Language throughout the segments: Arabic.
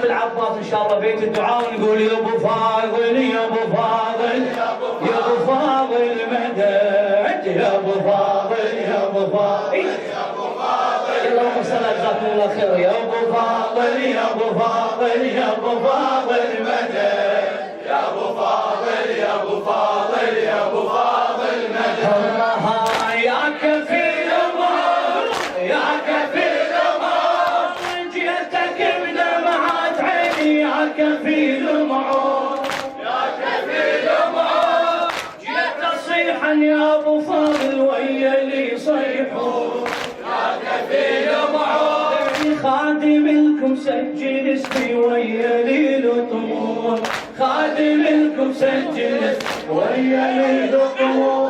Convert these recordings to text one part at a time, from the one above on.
العباس ان شاء الله بيت الدعاء ونقول يا ابو فاضل يا ابو فاضل يا ابو فاضل مدد يا ابو فاضل يا ابو فاضل يا ابو فاضل اللهم صل جزاكم الله خير يا ابو فاضل يا ابو فاضل يا ابو فاضل مدد يا ابو فاضل يا ابو فاضل يا ابو فاضل مدد الله يا كفيل امور يا كفيل امور جيتك بدمعات عيني يا كفيل امور يا كفيل امور جيت اصيحا يا ابو فاضل ويا اللي يصيحون يا كفيل امور خادم لكم سجل اسمي ويا لي لطمون خادم لكم سجل ويا لي لطمون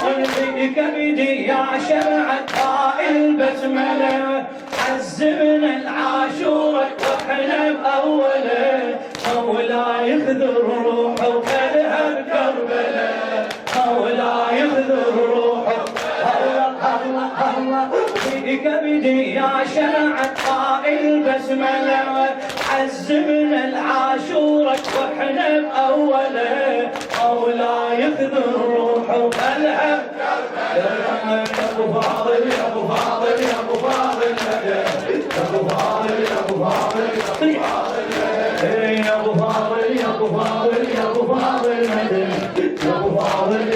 بيدك بيدي يا شمعة هاي البسملة عزمنا العاشورة واحنا بأوله مولاي خذ روحه وخلها بكربلاء مولاي خذ روحه الله الله الله بيدك بيدي يا شمعة هاي البسملة عزمنا العاشورة واحنا بأوله مولاي خذ روحه وخلها يا ابو فاضل يا ابو فاضل يا ابو فاضل يا ابو فاضل يا ابو فاضل يا ابو فاضل يا ابو فاضل يا ابو فاضل يا ابو فاضل